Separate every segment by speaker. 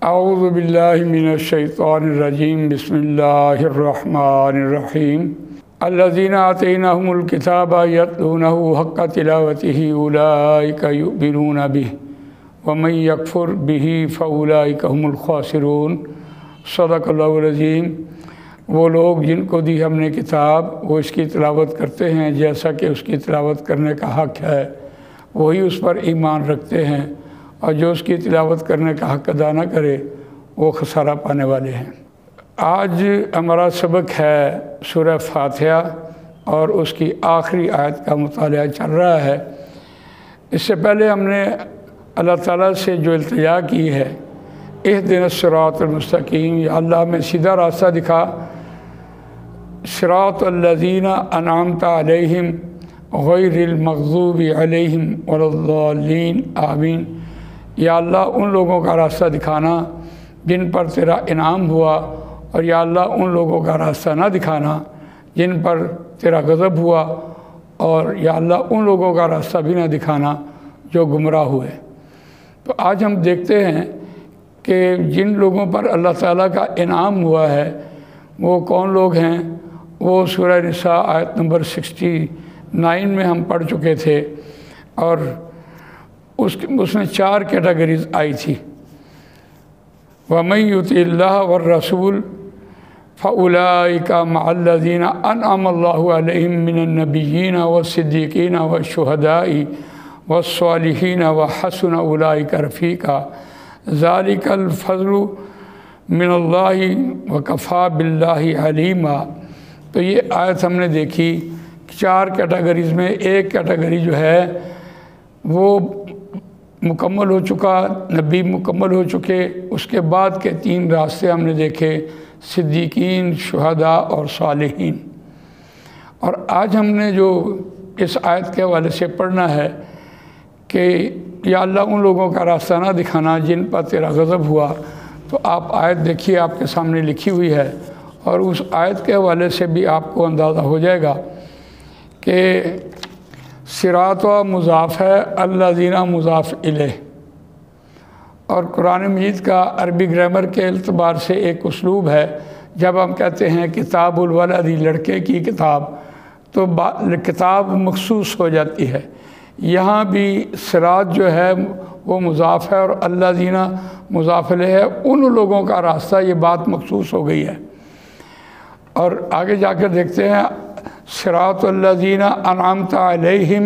Speaker 1: اعوذ باللہ من الشیطان الرجیم بسم اللہ الرحمن الرحیم الذین آتیناہم الکتاب یتلونہ حق تلاوتہ اولئک یؤمنون بہ ومن یکفر بہ فاولئک هم الخاسرون۔ صدق اللہ العظیم۔ وہ لوگ جن کو دی ہم نے کتاب وہ اس کی تلاوت کرتے ہیں جیسا کہ اس کی تلاوت کرنے کا حق ہے، وہی اس پر ایمان رکھتے ہیں، اور جو اس کی تلاوت کرنے کا حق ادا نہ کرے وہ خسارہ پانے والے ہیں۔ آج ہمارا سبق ہے سورہ فاتحہ اور اس کی آخری آیت کا مطالعہ چل رہا ہے۔ اس سے پہلے ہم نے اللہ تعالیٰ سے جو التجا کی ہے، اہدنا الصراط المستقیم، یا اللہ ہمیں سیدھا راستہ دکھا، صراط الذین انعمت علیہم غیر المغضوب علیہم ولا الضالین آمین۔ یا اللہ ان لوگوں کا راستہ دکھانا جن پر تیرا انعام ہوا، اور یا اللہ ان لوگوں کا راستہ نہ دکھانا جن پر تیرا غضب ہوا، اور یا اللہ ان لوگوں کا راستہ بھی نہ دکھانا جو گمراہ ہوئے۔ تو آج ہم دیکھتے ہیں کہ جن لوگوں پر اللہ تعالیٰ کا انعام ہوا ہے وہ کون لوگ ہیں۔ وہ سورہ نساء آیت نمبر 69 میں ہم پڑھ چکے تھے، اور اس میں 4 کیٹیگریز آئی تھی۔ وَمَن يُطِعِ اللَّهَ وَالرَّسُولَ فَأُولَئِكَ مَعَ الَّذِينَ أَنْعَمَ اللَّهُ عَلَيْهِم مِّنَ النَّبِيِّينَ وَالصِّدِّيقِينَ وَالشُّهَدَاءِ وَالصَّالِحِينَ وَحَسُنَ أُولَئِكَ رَفِيقًا ذَلِكَ الْفَضْلُ مِنَ اللَّهِ وَكَفَىٰ بِاللَّهِ عَلِيمًا۔ تو یہ آیت ہم نے دیکھی، 4 کیٹیگریز میں ایک کیٹیگری جو ہے وہ مکمل ہو چکا، نبی مکمل ہو چکے، اس کے بعد کے 3 راستے ہم نے دیکھے، صدیقین، شہداء اور صالحین۔ اور آج ہم نے جو اس آیت کے حوالے سے پڑھنا ہے کہ یا اللہ ان لوگوں کا راستہ نہ دکھانا جن پر تیرا غضب ہوا، تو آپ آیت دیکھیے، آپ کے سامنے لکھی ہوئی ہے، اور اس آیت کے حوالے سے بھی آپ کو اندازہ ہو جائے گا کہ صراط و مضاف ہے، الذین مضاف الیہ۔ اور قرآن مجید کا عربی گرامر کے اعتبار سے ایک اسلوب ہے، جب ہم کہتے ہیں کتاب الولد، لڑکے کی کتاب، تو کتاب مخصوص ہو جاتی ہے۔ یہاں بھی صراط جو ہے وہ مضاف ہے، اور الذین مضاف الیہ ہے، ان لوگوں کا راستہ، یہ بات مخصوص ہو گئی ہے۔ اور آگے جا کر دیکھتے ہیں صراط الذین انعمت علیہم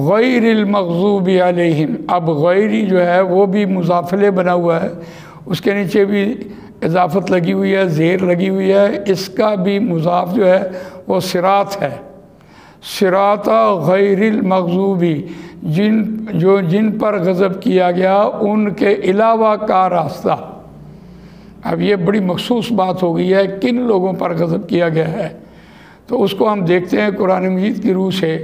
Speaker 1: غیر المغضوب علیہم۔ اب غیری جو ہے وہ بھی مضاف الیہ بنا ہوا ہے، اس کے نیچے بھی اضافت لگی ہوئی ہے، زیر لگی ہوئی ہے، اس کا بھی مضاف جو ہے وہ صراط ہے۔ صراط غیر المغضوب، جن پر غضب کیا گیا ان کے علاوہ کا راستہ۔ اب یہ بڑی مخصوص بات ہو گئی ہے، کن لوگوں پر غضب کیا گیا ہے، تو اس کو ہم دیکھتے ہیں قرآن مجید کی روح سے۔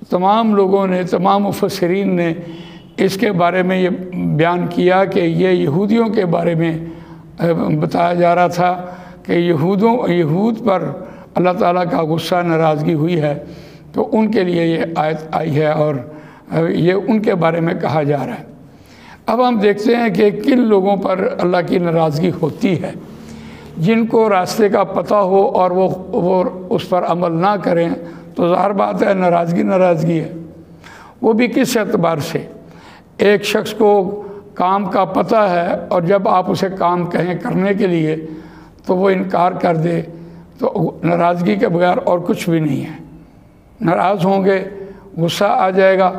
Speaker 1: تمام لوگوں نے، تمام مفسرین نے اس کے بارے میں یہ بیان کیا کہ یہ یہودیوں کے بارے میں بتایا جا رہا تھا کہ یہود پر اللہ تعالیٰ کا غصہ، ناراضگی ہوئی ہے، تو ان کے لیے یہ آیت آئی ہے، اور یہ ان کے بارے میں کہا جا رہا ہے۔ اب ہم دیکھتے ہیں کہ کن لوگوں پر اللہ کی ناراضگی ہوتی ہے۔ جن کو راستے کا پتہ ہو اور وہ اس پر عمل نہ کریں تو ظاہر بات ہے ناراضگی ہے۔ وہ بھی کس اعتبار سے؟ ایک شخص کو کام کا پتہ ہے، اور جب آپ اسے کام کہیں کرنے کے لیے تو وہ انکار کر دے، تو ناراضگی کے بغیر اور کچھ بھی نہیں ہے۔ ناراض ہوں گے، غصہ آ جائے گا۔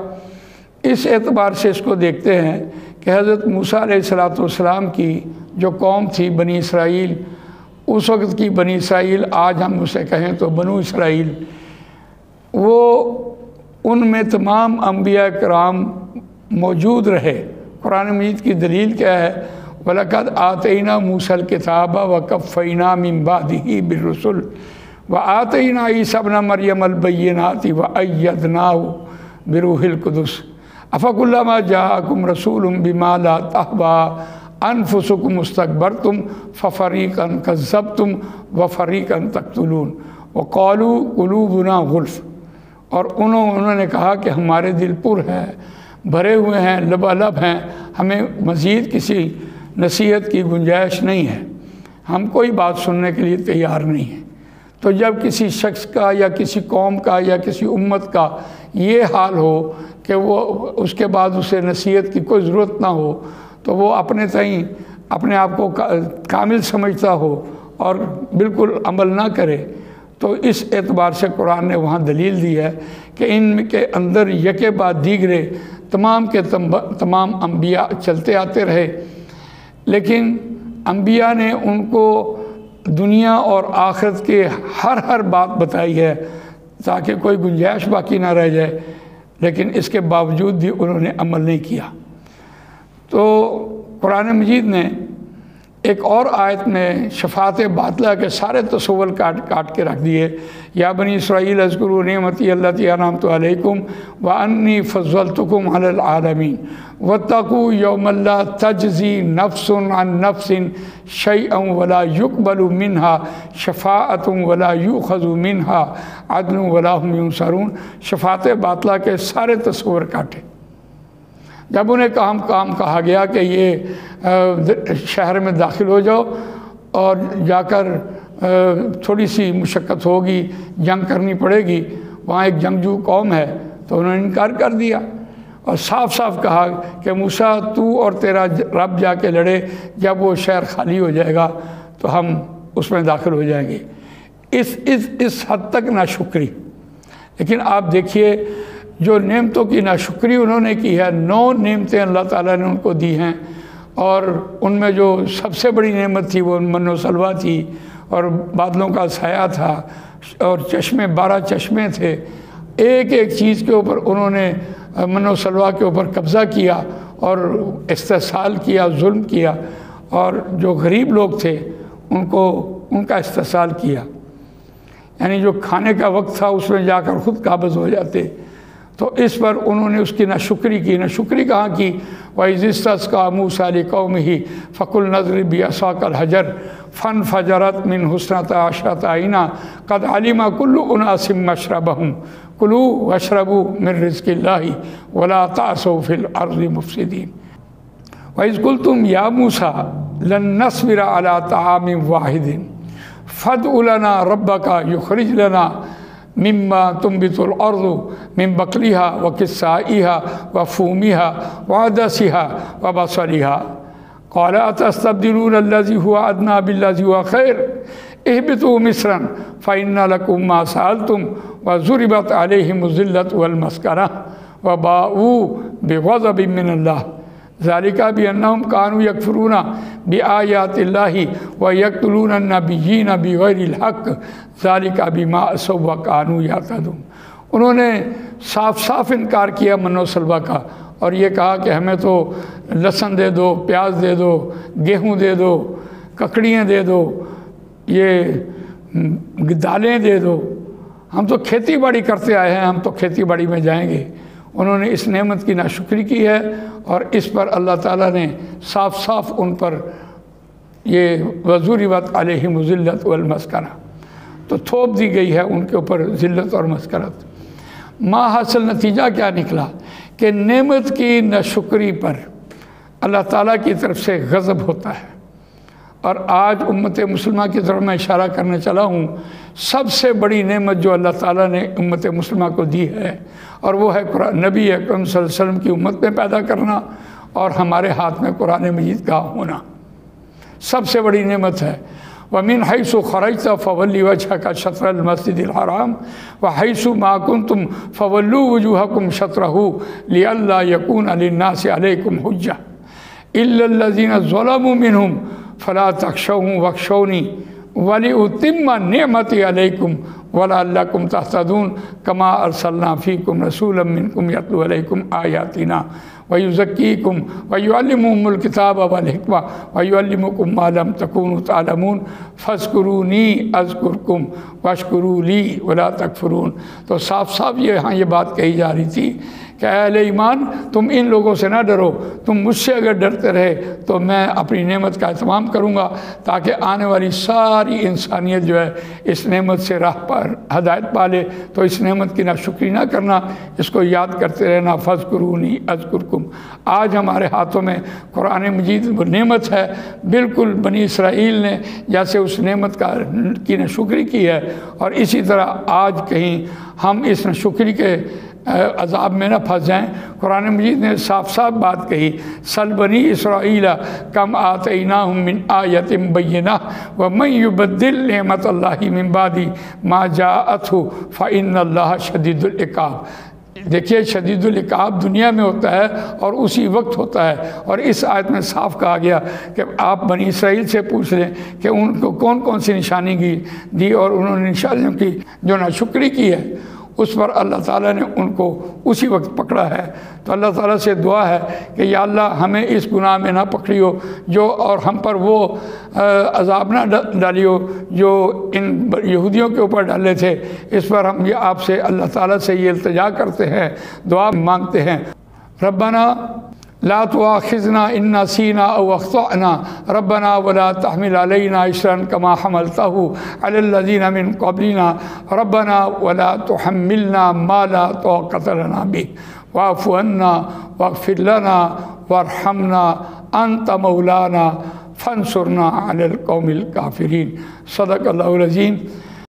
Speaker 1: اس اعتبار سے اس کو دیکھتے ہیں کہ حضرت موسیٰ علیہ السلام کی جو قوم تھی بنی اسرائیل، اس وقت کی بنی اسرائیل، آج ہم اسے کہیں تو بنو اسرائیل، وہ ان میں تمام انبیاء کرام موجود رہے۔ قرآن مجید کی دلیل کیا ہے؟ وَلَقَدْ آتَيْنَا مُوسَى الْكِتَابَ وَقَفَّيْنَا مِن بَعْدِهِ بِالرُّسُلِ وَآتَيْنَا عِيسَى ابْنَ مَرْيَمَ الْبَيِّنَاتِ وَأَيَّدْنَاهُ بِرُوحِ الْقُدُسِ أَفَكُلَّمَا جَاءَكُمْ رَسُولٌ بِمَا لَا تَهْوَىٰ أَنفُسُكُمُ اسْتَكْبَرْتُمْ فَفَرِيقًا كَذَّبْتُمْ وَفَرِيقًا تَقْتُلُونَ وَقَالُوا قُلُوبُنَا غُلْفٌ، اور انہوں نے کہا کہ ہمارے دل پر ہے، بھرے ہوئے ہیں، لبالب ہیں، ہمیں مزید کسی نصیحت کی گنجائش نہیں ہے، ہم کوئی بات سننے کے لیے تیار نہیں ہیں۔ تو جب کسی شخص کا یا کسی قوم کا یا کسی امت کا یہ حال ہو کہ وہ اس کے بعد اسے نصیحت کی کوئی ضرورت نہ ہو، تو وہ اپنے تئیں اپنے آپ کو کامل سمجھتا ہو اور بالکل عمل نہ کرے، تو اس اعتبار سے قرآن نے وہاں دلیل دی ہے کہ ان کے اندر یکے بعد دیگرے تمام کے تمام انبیاء چلتے آتے رہے، لیکن انبیاء نے ان کو دنیا اور آخرت کے ہر بات بتائی ہے تاکہ کوئی گنجائش باقی نہ رہ جائے، لیکن اس کے باوجود بھی انہوں نے عمل نہیں کیا۔ تو قرآن مجید نے ایک اور آیت میں شفاعت باطلہ کے سارے تصور کاٹ کے رکھ دیے۔ یا بنی اسرائیل اذکروا نعمتی التی انعمت علیکم وانی فضلتکم علی العالمین واتقوا یوما لا تجزی نفس عن نفس شیئا ولا یقبل منها شفاعۃ ولا یؤخذ منها عدل ولا هم ینصرون۔ شفاعت باطلہ کے سارے تصور کاٹے۔ جب انہیں کام کہا گیا کہ یہ شہر میں داخل ہو جاؤ اور جا کر تھوڑی سی مشقت ہوگی، جنگ کرنی پڑے گی، وہاں ایک جنگجو قوم ہے، تو انہوں نے انکار کر دیا اور صاف صاف کہا کہ موسیٰ تو اور تیرا رب جا کے لڑے، جب وہ شہر خالی ہو جائے گا تو ہم اس میں داخل ہو جائیں گے۔ اس حد تک ناشکری۔ لیکن آپ دیکھیے جو نعمتوں کی ناشکری انہوں نے کی ہے، 9 نعمتیں اللہ تعالیٰ نے ان کو دی ہیں، اور ان میں جو سب سے بڑی نعمت تھی وہ من و سلویٰ تھی، اور بادلوں کا سایہ تھا، اور 12 چشمے تھے۔ ایک ایک چیز کے اوپر انہوں نے من و سلویٰ کے اوپر قبضہ کیا اور استحصال کیا، ظلم کیا، اور جو غریب لوگ تھے ان کا استحصال کیا، یعنی جو کھانے کا وقت تھا اس میں جا کر خود قابض ہو جاتے۔ تو اس پر انہوں نے اس کی ناشکری کی۔ ناشکری کہاں کی؟ وَإِذِ اسْتَسْقَىٰ مُوسَىٰ لِقَوْمِهِ فَقُلْنَا اضْرِب بِّعَصَاكَ الْحَجَرَ فَانْفَجَرَتْ مِنْهُ اثْنَتَا عَشْرَةَ عَيْنًا قَدْ عَلِمَ كُلُّ أُنَاسٍ مَّشْرَبَهُمْ كُلُوا وَاشْرَبُوا مِن رِّزْقِ اللَّهِ وَلَا تَعْثَوْا فِي الْأَرْضِ مُفْسِدِينَ۔ وَإِذْ قُلْتُمْ يَا مُوسَىٰ لَن نَّصْبِرَ عَلَىٰ طَعَامٍ وَاحِدٍ فَادْعُ لَنَا رَبَّكَ يُخْرِجْ لَنَا مما تنبت الارض من بقلها وكسائها وفومها وعدسها وبصلها قال اتستبدلون الذي هو ادنى بالذي هو خير اهبطوا مصرا فان لكم ما سألتم وضربت عليهم الذلة والمسكنة وباءوا بغضب من الله ذلك بأنهم كانوا يكفرون بآيات الله ويقتلون النبيين بغير الحق ذلك بما عصوا وكانوا يعتدون۔ انہوں نے صاف انکار کیا من و سلویٰ کا، اور یہ کہا کہ ہمیں تو لہسن دے دو، پیاز دے دو، گیہوں دے دو، ککڑیاں دے دو، یہ دالیں دے دو، ہم تو کھیتی باڑی کرتے آئے ہیں، ہم تو کھیتی باڑی میں جائیں گے۔ انہوں نے اس نعمت کی ناشکری کی ہے، اور اس پر اللہ تعالیٰ نے صاف ان پر یہ وَضُرِبَتْ عَلَيْهِمُ الذِّلَّةُ وَالْمَسْكَنَةُ، تو تھوپ دی گئی ہے ان کے اوپر ذلت اور مسکنت۔ ما حاصل نتیجہ کیا نکلا کہ نعمت کی ناشکری پر اللہ تعالیٰ کی طرف سے غضب ہوتا ہے۔ اور آج امت مسلمہ کی طرف میں اشارہ کرنے چلا ہوں، سب سے بڑی نعمت جو اللہ تعالیٰ نے امت مسلمہ کو دی ہے، اور وہ ہے نبی اکرم صلی اللہ علیہ وسلم کی امت میں پیدا کرنا اور ہمارے ہاتھ میں قرآن مجید کا ہونا، سب سے بڑی نعمت ہے۔ وَمِنْ حَيْثُ خَرَجْتَ فَوَلِّ وَجْهَكَ شَطْرَ الْمَسْجِدِ الْحَرَامِ وَحَيْثُ مَا كُنْتُمْ فَوَلُّوا وُجُوهَكُمْ شَطْرَهُ لِئَلَّا يَكُونَ لِلنَّاسِ عَلَيْكُمْ حُجَّةٌ إِلَّا الَّذِينَ ظَلَمُوا مِنْهُمْ فَلَا تَخْشَوْهُمْ وَاخْشَوْنِي وَلِأُتِمَّ نِعْمَتِي عَلَيْكُمْ وَلَعَلَّكُمْ تَهْتَدُونَ كَمَا أَرْسَلْنَا فِيكُمْ رَسُولًا مِّنكُمْ يَتْلُو عَلَيْكُمْ آيَاتِنَا وَيُزَكِّيكُمْ وَيُعَلِّمُكُمُ الْكِتَابَ وَالْحِكْمَةَ وَيُعَلِّمُكُم مَّا لَمْ تَكُونُوا تَعْلَمُونَ فَاذْكُرُونِي أَذْكُرْكُمْ وَاشْكُرُوا لِي وَلَا تَكْفُرُونَ۔ تو صاف یہ بات کہی جا رہی تھی کہ اہل ایمان تم ان لوگوں سے نہ ڈرو، تم مجھ سے اگر ڈرتے رہے تو میں اپنی نعمت کا اہتمام کروں گا تاکہ آنے والی ساری انسانیت جو ہے اس نعمت سے راہ پر ہدایت پا لے۔ تو اس نعمت کی ناشکری نہ کرنا، اس کو یاد کرتے رہنا، فاذکرونی اذکرکم۔ آج ہمارے ہاتھوں میں قرآن مجید وہ نعمت ہے، بالکل بنی اسرائیل نے جیسے اس نعمت کی ناشکری کی ہے، اور اسی طرح آج کہیں ہم اس ناشکری کے عذاب میں نہ پھنس جائیں۔ قرآن مجید نے صاف صاف بات کہی، سل بنی اسرائیل کم آتیناہم من آیۃ بینہ ومن یبدل نعمت اللہ من بعد ما جاءتہ فإن اللہ شدید العقاب۔ دیکھیے شدید العقاب دنیا میں ہوتا ہے اور اسی وقت ہوتا ہے، اور اس آیت میں صاف کہا گیا کہ آپ بنی اسرائیل سے پوچھ لیں کہ ان کو کون کون سی نشانی دی، اور انہوں نے نشانیوں کی جو ناشکری کی ہے اس پر اللہ تعالیٰ نے ان کو اسی وقت پکڑا ہے۔ تو اللہ تعالیٰ سے دعا ہے کہ یا اللہ ہمیں اس گناہ میں نہ پکڑیو جو، اور ہم پر وہ عذاب نہ ڈالیو جو ان یہودیوں کے اوپر ڈالے تھے۔ اس پر ہم یہ آپ سے اللہ تعالیٰ سے یہ التجا کرتے ہیں، دعا مانگتے ہیں۔ ربنا لا تؤاخذنا ان نسینا او اخطأنا ربنا ولا تحمل علينا اصرا كما حملته على الذين من قبلنا ربنا ولا تحملنا ما لا طاقة لنا به واعف عنا واغفر لنا وارحمنا انت مولانا فانصرنا على القوم الكافرين۔ صدق اللہ العظیم۔